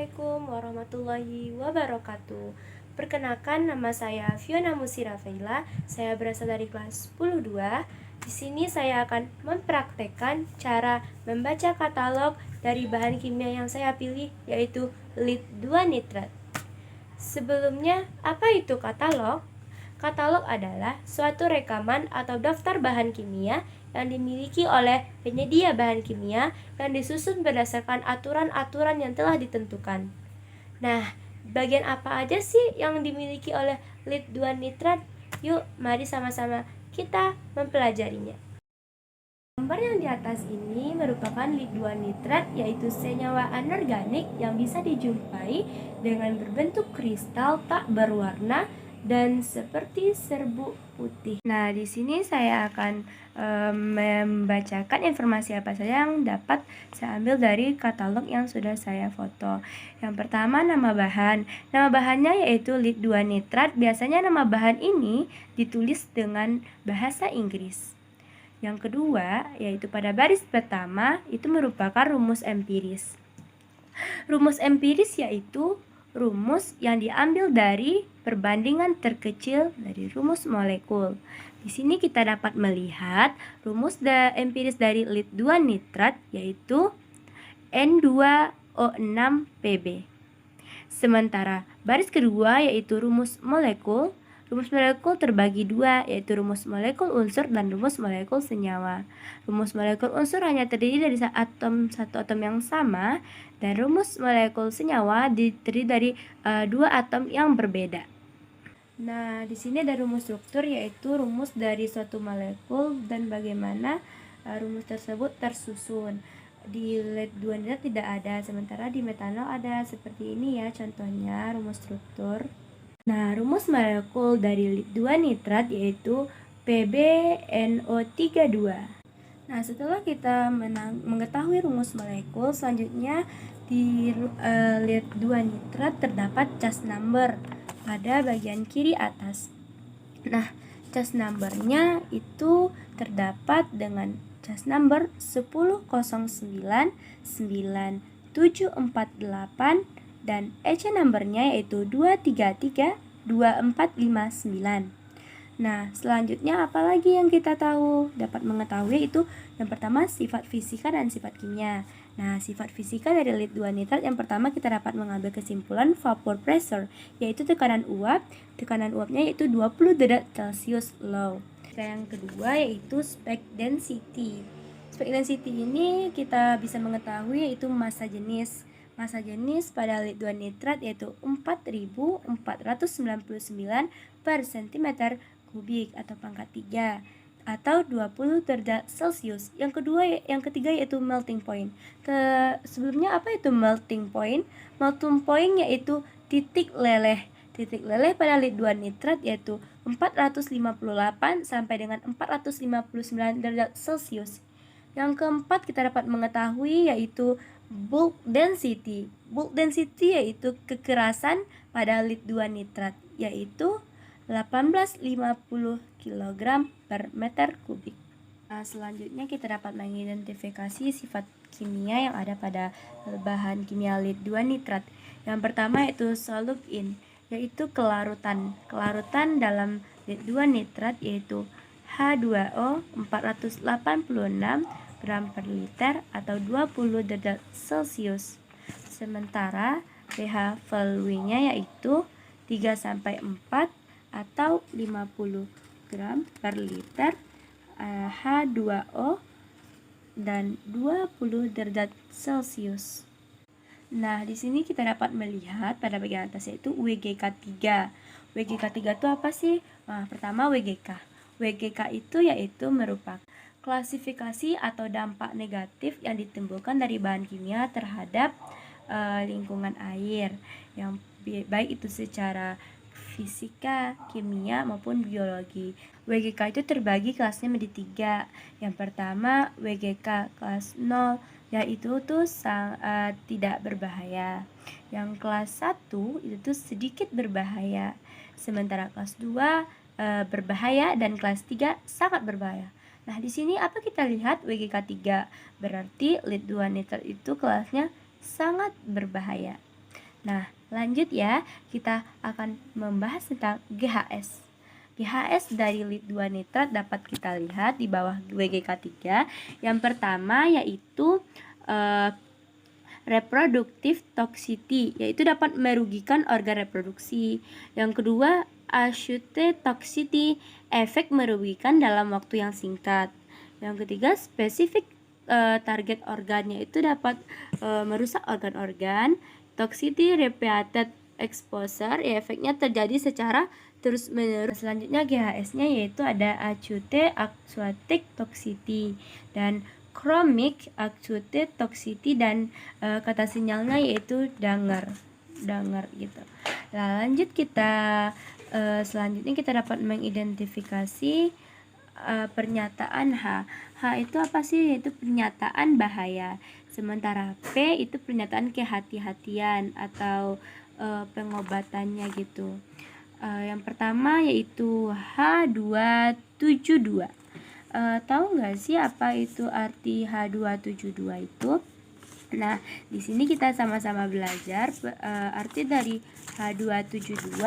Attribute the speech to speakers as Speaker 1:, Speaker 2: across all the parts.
Speaker 1: Assalamualaikum warahmatullahi wabarakatuh. Perkenalkan, nama saya Fiona Musira Feila. Saya berasal dari kelas 10-2. Di sini saya akan mempraktekkan cara membaca katalog dari bahan kimia yang saya pilih, yaitu lead 2 nitrat. Sebelumnya, apa itu katalog? Katalog adalah suatu rekaman atau daftar bahan kimia yang dimiliki oleh penyedia bahan kimia yang disusun berdasarkan aturan-aturan yang telah ditentukan. Nah, bagian apa aja sih yang dimiliki oleh lead 2 nitrat? Yuk, mari sama-sama kita mempelajarinya. Gambar yang di atas ini merupakan lead 2 nitrat, yaitu senyawa anorganik yang bisa dijumpai dengan berbentuk kristal tak berwarna dan seperti serbuk putih. Nah, di sini saya akan membacakan informasi apa saja yang dapat saya ambil dari katalog yang sudah saya foto. Yang pertama, nama bahan. Nama bahannya yaitu lead 2 nitrat. Biasanya nama bahan ini ditulis dengan bahasa Inggris. Yang kedua, yaitu pada baris pertama itu merupakan rumus empiris. Rumus empiris yaitu rumus yang diambil dari perbandingan terkecil dari rumus molekul. Di sini kita dapat melihat rumus empiris dari lead 2 nitrat yaitu N2O6Pb. Sementara baris kedua yaitu rumus molekul. Rumus molekul terbagi dua, yaitu rumus molekul unsur dan rumus molekul senyawa. Rumus molekul unsur hanya terdiri dari satu atom yang sama, dan rumus molekul senyawa terdiri dari dua atom yang berbeda. Nah, di sini ada rumus struktur, yaitu rumus dari suatu molekul dan bagaimana rumus tersebut tersusun. Di lead 2 nitrat tidak ada, sementara di metanol ada. Seperti ini ya contohnya rumus struktur. Nah, rumus molekul dari lead 2 nitrat yaitu PbNO32. Nah, setelah kita mengetahui rumus molekul, selanjutnya di lead 2 nitrat terdapat cas number pada bagian kiri atas. Nah, cas numbernya itu terdapat dengan cas number 10099748 dan EC numbernya yaitu 2332459. Nah, selanjutnya apalagi yang kita dapat mengetahui itu yang pertama sifat fisika dan sifat kimia. Nah, sifat fisika dari lead 2 nitrat yang pertama kita dapat mengambil kesimpulan vapor pressure, yaitu tekanan uap. Tekanan uapnya yaitu 20 derajat Celcius low. Yang kedua yaitu spec density. Spec density ini kita bisa mengetahui yaitu massa jenis. Massa jenis pada lead 2 nitrat yaitu 4499 per cm kubik atau pangkat 3 atau 20 derajat Celcius. Yang ketiga yaitu melting point. Sebelumnya apa itu melting point? Melting point yaitu titik leleh. Titik leleh pada lead 2 nitrat yaitu 458 sampai dengan 459 derajat Celcius. Yang keempat kita dapat mengetahui yaitu bulk density. Bulk density yaitu kekerasan pada lead 2 nitrat yaitu 1850 kg per meter kubik. Nah, selanjutnya kita dapat mengidentifikasi sifat kimia yang ada pada bahan kimia lead 2 nitrat. Yang pertama yaitu solute in, yaitu kelarutan. Kelarutan dalam lead 2 nitrat yaitu H2O 486 gram per liter atau 20 derajat Celcius. Sementara pH valuenya yaitu 3 sampai 4 atau 50 gram per liter H2O dan 20 derajat Celcius. Nah, di sini kita dapat melihat pada bagian atas yaitu WGK3. WGK3 itu apa sih? Nah, pertama WGK. WGK itu yaitu merupakan klasifikasi atau dampak negatif yang ditimbulkan dari bahan kimia terhadap lingkungan air, yang baik itu secara fisika, kimia maupun biologi. WGK itu terbagi kelasnya menjadi 3. Yang pertama WGK kelas 0, yaitu tidak berbahaya. Yang kelas 1 itu sedikit berbahaya. Sementara kelas 2 berbahaya dan kelas 3 sangat berbahaya. Nah, di sini apa kita lihat WGK 3? Berarti lead 2 nitrat itu kelasnya sangat berbahaya. Nah, lanjut ya, kita akan membahas tentang GHS. GHS dari lead 2 nitrat dapat kita lihat di bawah WGK 3. Yang pertama yaitu reproductive toxicity, yaitu dapat merugikan organ reproduksi. Yang kedua, acute toxicity, efek merugikan dalam waktu yang singkat. Yang ketiga, specific target organnya itu dapat merusak organ-organ. Toxicity repeated exposure, ya efeknya terjadi secara terus menerus. Selanjutnya GHS-nya yaitu ada acute aquatic toxicity dan chronic acute toxicity dan kata sinyalnya yaitu danger gitu. Nah, lanjut kita selanjutnya kita dapat mengidentifikasi pernyataan H. H itu apa sih? Yaitu pernyataan bahaya. Sementara P itu pernyataan kehati-hatian atau pengobatannya gitu. Yang pertama yaitu H272. Tahu nggak sih apa itu arti H272 itu? Nah, di sini kita sama-sama belajar arti dari H272,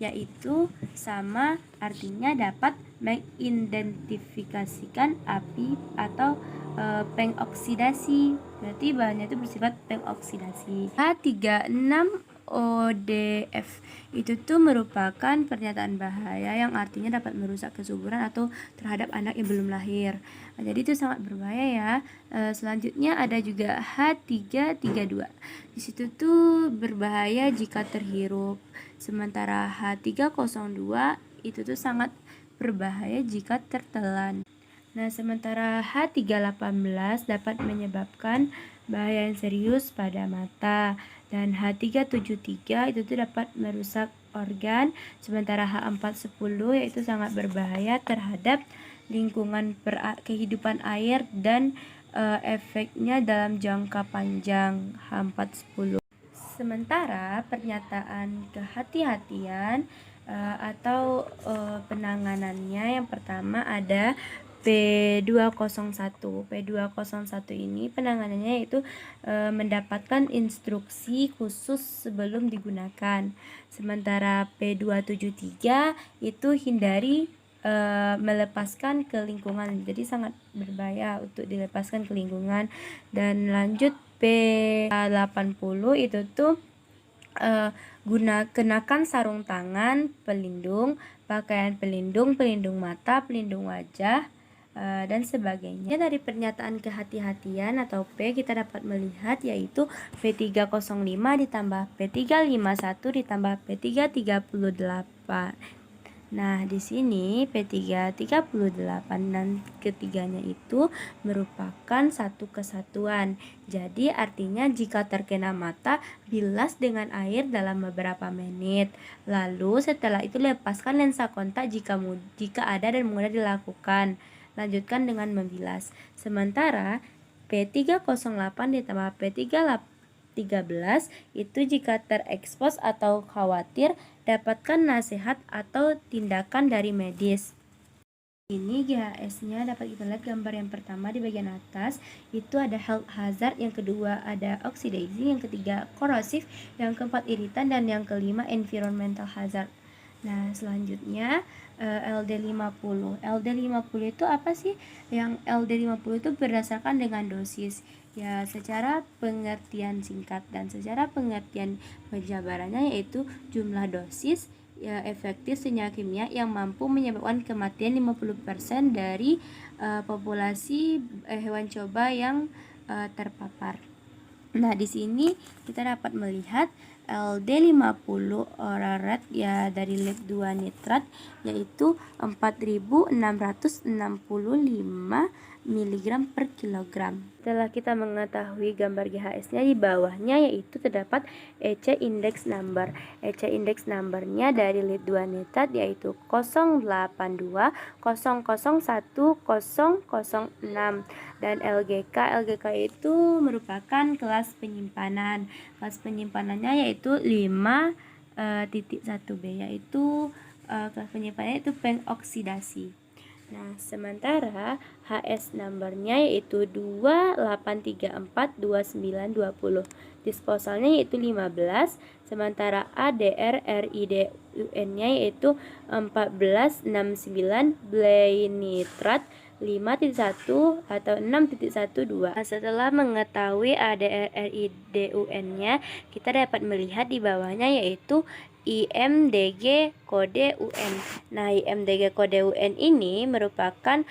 Speaker 1: yaitu sama artinya dapat mengidentifikasikan api atau pengoksidasi. Berarti bahannya itu bersifat pengoksidasi. H36ODF itu tuh merupakan pernyataan bahaya yang artinya dapat merusak kesuburan atau terhadap anak yang belum lahir. Nah, jadi itu sangat berbahaya ya. Selanjutnya ada juga H332. Di situ tuh berbahaya jika terhirup. Sementara H302 itu tuh sangat berbahaya jika tertelan. Nah, sementara H318 dapat menyebabkan bahaya yang serius pada mata, dan H373 itu tuh dapat merusak organ. Sementara H410 yaitu sangat berbahaya terhadap lingkungan kehidupan air dan efeknya dalam jangka panjang. H410. Sementara pernyataan kehati-hatian atau penanganannya, yang pertama ada P201. P201 ini penanganannya yaitu mendapatkan instruksi khusus sebelum digunakan. Sementara P273 itu hindari melepaskan ke lingkungan, jadi sangat berbahaya untuk dilepaskan ke lingkungan. Dan lanjut P80 itu tuh kenakan sarung tangan pelindung, pakaian pelindung, pelindung mata, pelindung wajah, dan sebagainya. Dari pernyataan kehati-hatian atau P kita dapat melihat yaitu P305 ditambah P351 ditambah P338. Nah, di sini P338 dan ketiganya itu merupakan satu kesatuan. Jadi artinya jika terkena mata, bilas dengan air dalam beberapa menit. Lalu setelah itu lepaskan lensa kontak jika ada dan mudah dilakukan. Lanjutkan dengan membilas. Sementara P308 ditambah P313 itu jika terekspos atau khawatir, dapatkan nasihat atau tindakan dari medis. Ini GHS-nya dapat kita lihat gambar yang pertama di bagian atas itu ada health hazard, yang kedua ada oxidizing, yang ketiga corrosive, yang keempat iritan, dan yang kelima environmental hazard. Nah, selanjutnya LD50. LD50 itu apa sih? Yang LD50 itu berdasarkan dengan dosis. Ya, secara pengertian singkat dan secara pengertian penjabarannya yaitu jumlah dosis ya efektif senyawa kimia yang mampu menyebabkan kematian 50% dari populasi hewan coba yang terpapar. Nah, di sini kita dapat melihat LD50 oral rate ya dari lead 2 nitrat yaitu 4665 mg per kilogram. Setelah kita mengetahui gambar GHS-nya, di bawahnya yaitu terdapat EC index number. EC index numbernya dari lead 2 nitrat yaitu 082 001 006, dan LGK itu merupakan kelas penyimpanan. Kelas penyimpanannya yaitu 5.1b, yaitu kelas penyimpanannya itu pengoksidasi. Nah, sementara HS numbernya yaitu 28342920. disposalnya yaitu 15, sementara ADR-RIDUN-nya yaitu 1469 blenitrat 5.1 atau 6.12. Setelah mengetahui ADR-RIDUN-nya, kita dapat melihat di bawahnya yaitu IMDG kode UN. Nah, IMDG kode UN ini merupakan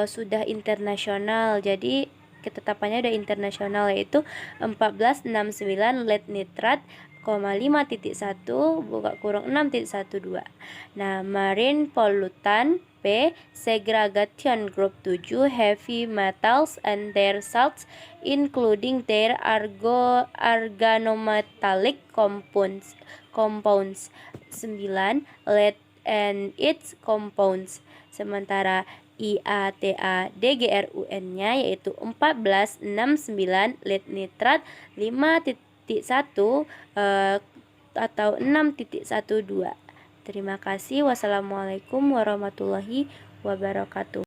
Speaker 1: sudah internasional. Jadi ketetapannya udah internasional yaitu 1469 lead nitrat, 5.1 buka kurung 6.12. Nah, marine pollutant P segregation group 7 heavy metals and their salts including their organometallic compounds 9 lead and its compounds. Sementara IATA DGRUN-nya yaitu 1469 lead nitrat 5.1 atau 6.12. Terima kasih. Wassalamualaikum warahmatullahi wabarakatuh.